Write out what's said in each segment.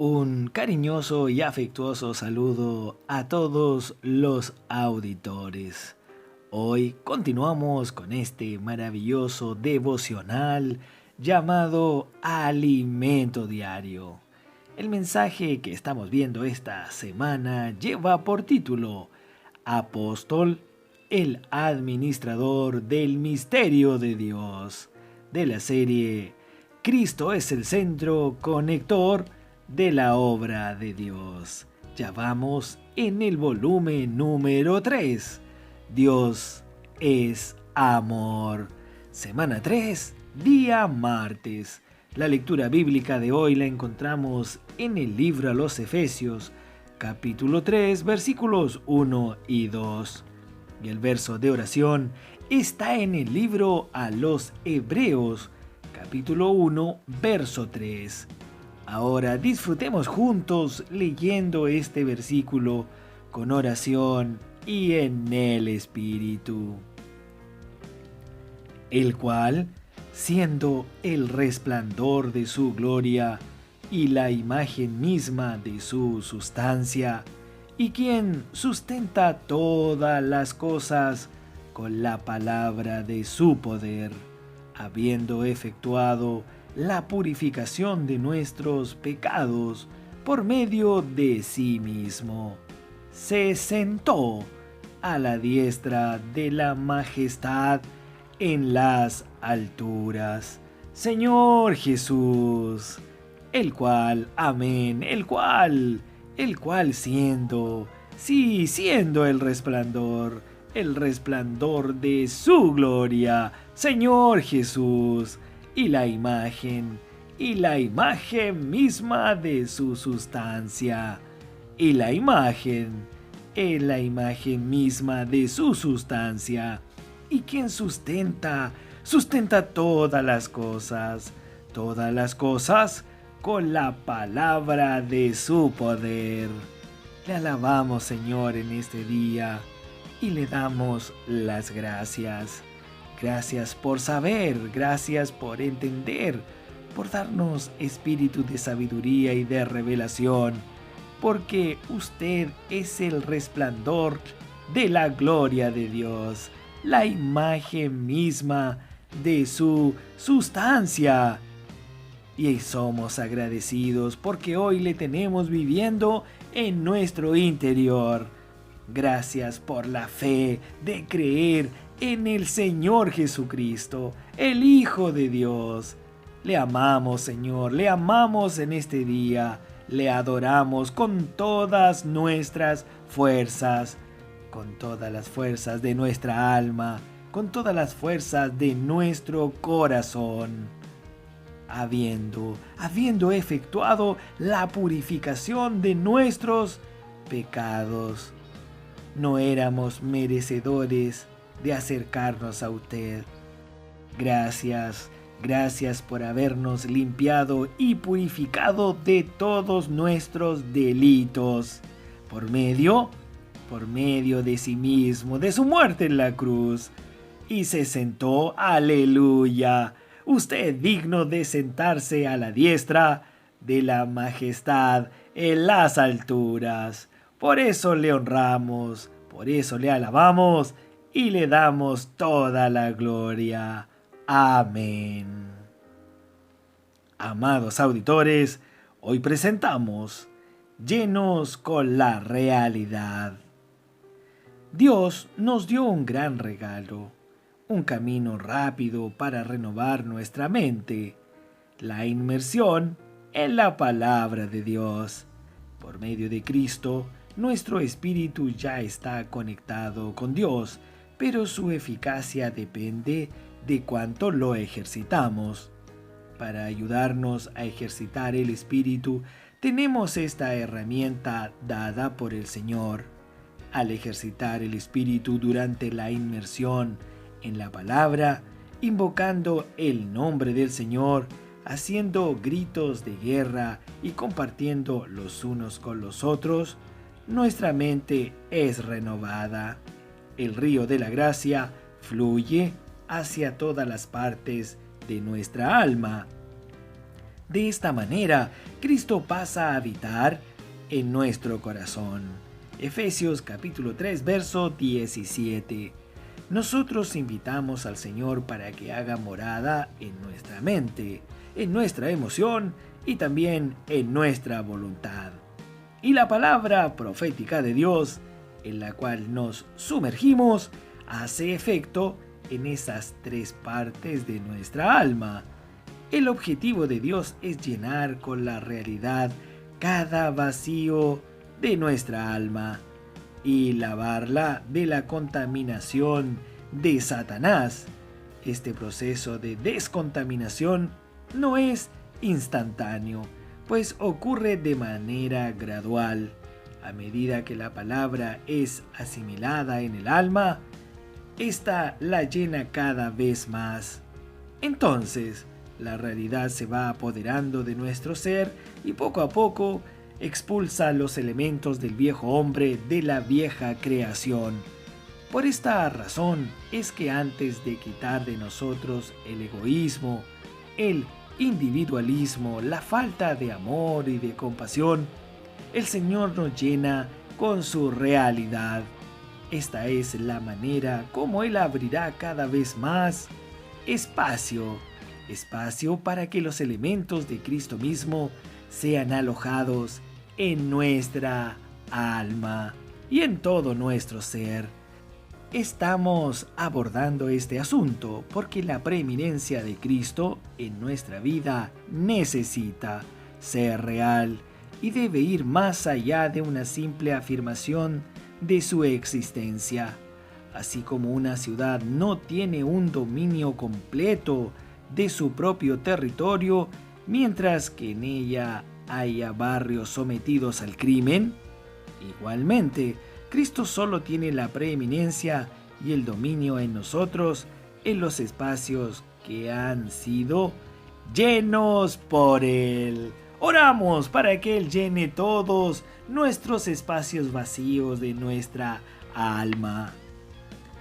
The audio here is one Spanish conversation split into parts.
Un cariñoso y afectuoso saludo a todos los auditores. Hoy continuamos con este maravilloso devocional llamado Alimento Diario. El mensaje que estamos viendo esta semana lleva por título Apóstol, el administrador del misterio de Dios, de la serie Cristo es el centro conector de la obra de Dios. Ya vamos en el volumen número 3. Dios es amor. Semana 3, día martes. La lectura bíblica de hoy la encontramos en el libro a los Efesios, capítulo 3, versículos 1 y 2. Y el verso de oración está en el libro a los Hebreos, capítulo 1, verso 3. Ahora disfrutemos juntos leyendo este versículo con oración y en el Espíritu. El cual, siendo el resplandor de su gloria y la imagen misma de su sustancia, y quien sustenta todas las cosas con la palabra de su poder, habiendo efectuado la purificación de nuestros pecados por medio de sí mismo, se sentó a la diestra de la majestad en las alturas. Señor Jesús, el cual siendo el resplandor de su gloria, Señor Jesús, y la imagen misma de su sustancia, y la imagen misma de su sustancia, y quien sustenta todas las cosas con la palabra de su poder. Le alabamos, Señor, en este día y le damos las gracias. Gracias por saber, gracias por entender, por darnos espíritu de sabiduría y de revelación, porque usted es el resplandor de la gloria de Dios, la imagen misma de su sustancia. Y somos agradecidos porque hoy le tenemos viviendo en nuestro interior. Gracias por la fe de creer en el Señor Jesucristo, el Hijo de Dios. Le amamos, Señor, le amamos en este día. Le adoramos con todas nuestras fuerzas, con todas las fuerzas de nuestra alma, con todas las fuerzas de nuestro corazón. Habiendo efectuado la purificación de nuestros pecados. No éramos merecedores de acercarnos a usted. Gracias por habernos limpiado y purificado de todos nuestros delitos, por medio de sí mismo, de su muerte en la cruz. Y se sentó, aleluya, usted digno de sentarse a la diestra de la majestad en las alturas. Por eso le honramos, por eso le alabamos y le damos toda la gloria. Amén. Amados auditores, hoy presentamos Llenos con la realidad. Dios nos dio un gran regalo, un camino rápido para renovar nuestra mente, la inmersión en la palabra de Dios. Por medio de Cristo, nuestro espíritu ya está conectado con Dios, pero su eficacia depende de cuánto lo ejercitamos. Para ayudarnos a ejercitar el espíritu, tenemos esta herramienta dada por el Señor. Al ejercitar el espíritu durante la inmersión en la palabra, invocando el nombre del Señor, haciendo gritos de guerra y compartiendo los unos con los otros, nuestra mente es renovada. El río de la gracia fluye hacia todas las partes de nuestra alma. De esta manera, Cristo pasa a habitar en nuestro corazón. Efesios capítulo 3, verso 17. Nosotros invitamos al Señor para que haga morada en nuestra mente, en nuestra emoción y también en nuestra voluntad. Y la palabra profética de Dios, en la cual nos sumergimos, hace efecto en esas tres partes de nuestra alma. El objetivo de Dios es llenar con la realidad cada vacío de nuestra alma y lavarla de la contaminación de Satanás. Este proceso de descontaminación no es instantáneo, pues ocurre de manera gradual. A medida que la palabra es asimilada en el alma, ésta la llena cada vez más. Entonces, la realidad se va apoderando de nuestro ser y poco a poco expulsa los elementos del viejo hombre de la vieja creación. Por esta razón es que antes de quitar de nosotros el egoísmo, el individualismo, la falta de amor y de compasión, el Señor nos llena con su realidad. Esta es la manera como Él abrirá cada vez más espacio para que los elementos de Cristo mismo sean alojados en nuestra alma y en todo nuestro ser. Estamos abordando este asunto porque la preeminencia de Cristo en nuestra vida necesita ser real y debe ir más allá de una simple afirmación de su existencia. Así como una ciudad no tiene un dominio completo de su propio territorio, mientras que en ella haya barrios sometidos al crimen, igualmente, Cristo solo tiene la preeminencia y el dominio en nosotros en los espacios que han sido llenos por Él. Oramos para que Él llene todos nuestros espacios vacíos de nuestra alma.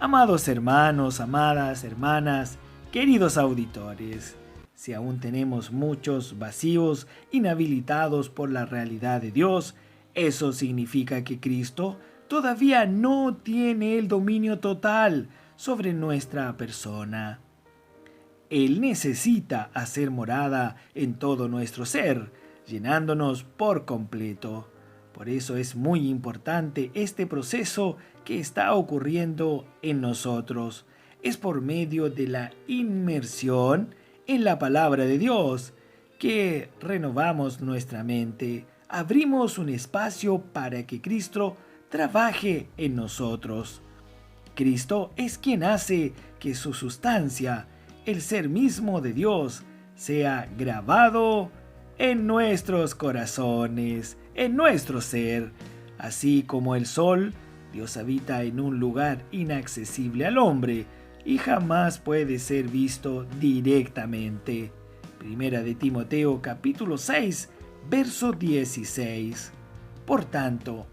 Amados hermanos, amadas hermanas, queridos auditores, si aún tenemos muchos vacíos inhabilitados por la realidad de Dios, eso significa que Cristo todavía no tiene el dominio total sobre nuestra persona. Él necesita hacer morada en todo nuestro ser, llenándonos por completo. Por eso es muy importante este proceso que está ocurriendo en nosotros. Es por medio de la inmersión en la palabra de Dios que renovamos nuestra mente, abrimos un espacio para que Cristo trabaje en nosotros. Cristo es quien hace que su sustancia, el ser mismo de Dios, sea grabado en nuestros corazones, en nuestro ser. Así como el sol, Dios habita en un lugar inaccesible al hombre y jamás puede ser visto directamente. Primera de Timoteo capítulo 6, verso 16. Por tanto,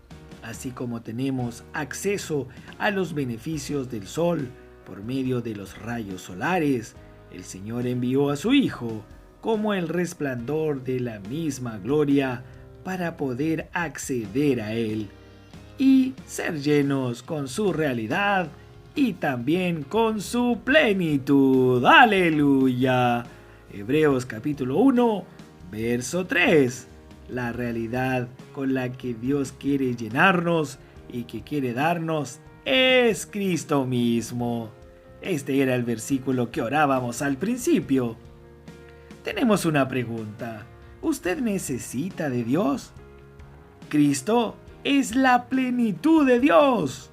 así como tenemos acceso a los beneficios del sol por medio de los rayos solares, el Señor envió a su Hijo como el resplandor de la misma gloria para poder acceder a Él y ser llenos con su realidad y también con su plenitud. ¡Aleluya! Hebreos capítulo 1, verso 3. La realidad con la que Dios quiere llenarnos y que quiere darnos es Cristo mismo. Este era el versículo que orábamos al principio. Tenemos una pregunta. ¿Usted necesita de Dios? Cristo es la plenitud de Dios.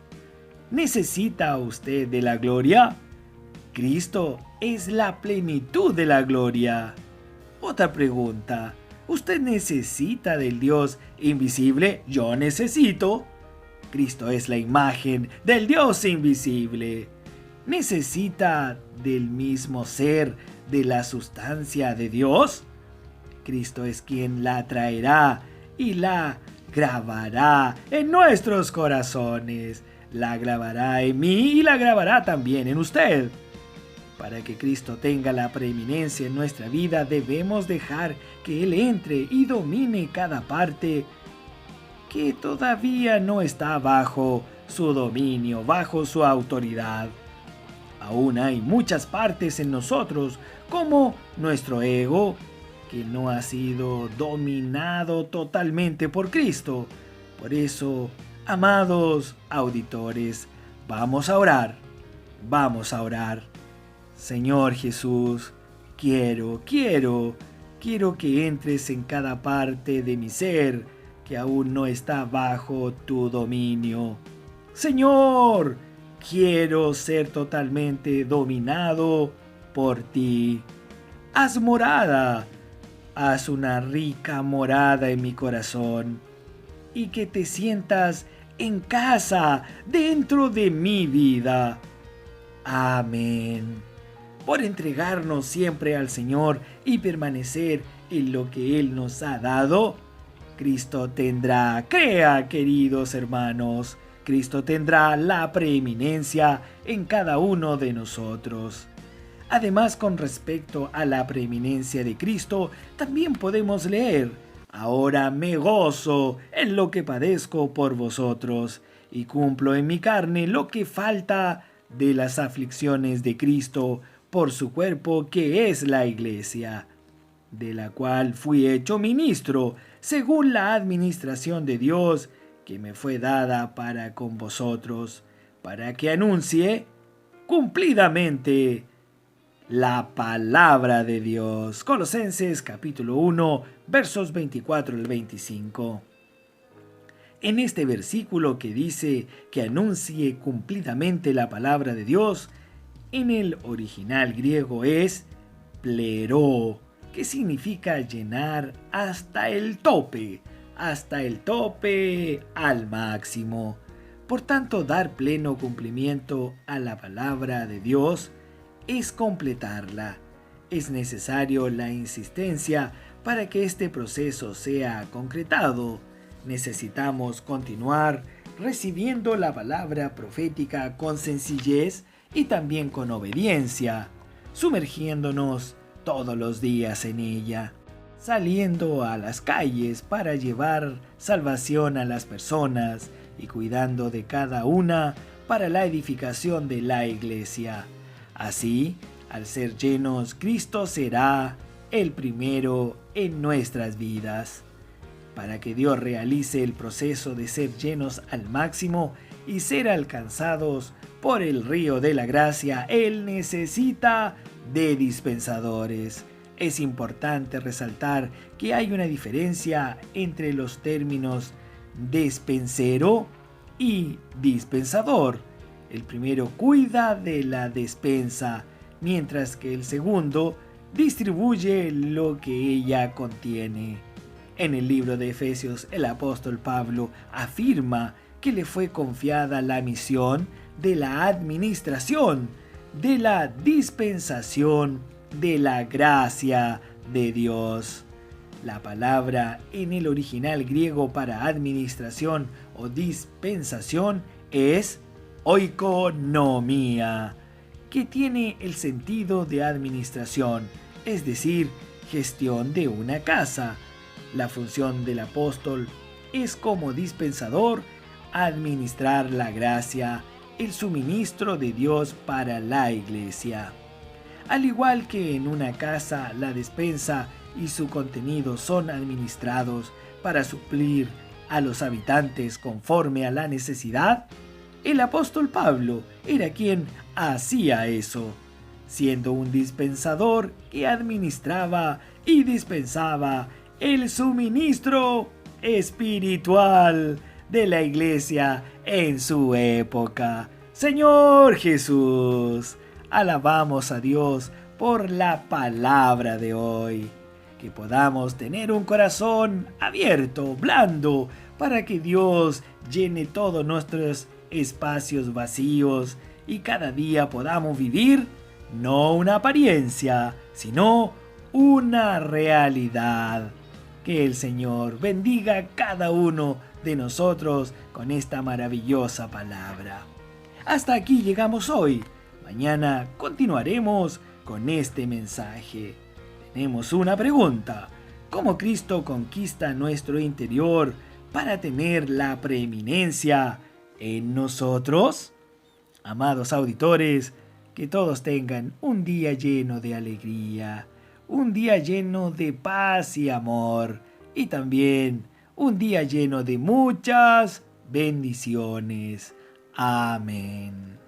¿Necesita usted de la gloria? Cristo es la plenitud de la gloria. Otra pregunta. ¿Usted necesita del Dios invisible? Yo necesito. Cristo es la imagen del Dios invisible. ¿Necesita del mismo ser de la sustancia de Dios? Cristo es quien la traerá y la grabará en nuestros corazones. La grabará en mí y la grabará también en usted. Para que Cristo tenga la preeminencia en nuestra vida, debemos dejar que Él entre y domine cada parte que todavía no está bajo su dominio, bajo su autoridad. Aún hay muchas partes en nosotros, como nuestro ego, que no ha sido dominado totalmente por Cristo. Por eso, amados auditores, vamos a orar. Señor Jesús, quiero que entres en cada parte de mi ser que aún no está bajo tu dominio. Señor, quiero ser totalmente dominado por ti. Haz morada, haz una rica morada en mi corazón y que te sientas en casa dentro de mi vida. Amén. Por entregarnos siempre al Señor y permanecer en lo que Él nos ha dado, Cristo tendrá, queridos hermanos, Cristo tendrá la preeminencia en cada uno de nosotros. Además, con respecto a la preeminencia de Cristo, también podemos leer: ahora me gozo en lo que padezco por vosotros, y cumplo en mi carne lo que falta de las aflicciones de Cristo por su cuerpo, que es la Iglesia, de la cual fui hecho ministro, según la administración de Dios que me fue dada para con vosotros, para que anuncie cumplidamente la palabra de Dios. Colosenses capítulo 1, versos 24 al 25. En este versículo que dice que anuncie cumplidamente la palabra de Dios, en el original griego es pleró, que significa llenar hasta el tope al máximo. Por tanto, dar pleno cumplimiento a la palabra de Dios es completarla. Es necesario la insistencia para que este proceso sea concretado. Necesitamos continuar recibiendo la palabra profética con sencillez y también con obediencia, sumergiéndonos todos los días en ella, saliendo a las calles para llevar salvación a las personas y cuidando de cada una para la edificación de la iglesia. Así, al ser llenos, Cristo será el primero en nuestras vidas. Para que Dios realice el proceso de ser llenos al máximo y ser alcanzados por el río de la gracia, Él necesita de dispensadores. Es importante resaltar que hay una diferencia entre los términos despensero y dispensador. El primero cuida de la despensa, mientras que el segundo distribuye lo que ella contiene. En el libro de Efesios, el apóstol Pablo afirma que le fue confiada la misión de la administración, de la dispensación de la gracia de Dios. La palabra en el original griego para administración o dispensación es oikonomía, que tiene el sentido de administración, es decir, gestión de una casa. La función del apóstol es como dispensador administrar la gracia, el suministro de Dios para la iglesia. Al igual que en una casa, la despensa y su contenido son administrados para suplir a los habitantes conforme a la necesidad, el apóstol Pablo era quien hacía eso, siendo un dispensador que administraba y dispensaba el suministro espiritual de la iglesia en su época. Señor Jesús, alabamos a Dios por la palabra de hoy. Que podamos tener un corazón abierto, blando, para que Dios llene todos nuestros espacios vacíos y cada día podamos vivir no una apariencia, sino una realidad. Que el Señor bendiga a cada uno de nosotros con esta maravillosa palabra. Hasta aquí llegamos hoy. Mañana continuaremos con este mensaje. Tenemos una pregunta. ¿Cómo Cristo conquista nuestro interior para tener la preeminencia en nosotros? Amados auditores, que todos tengan un día lleno de alegría, un día lleno de paz y amor, y también un día lleno de muchas bendiciones. Amén.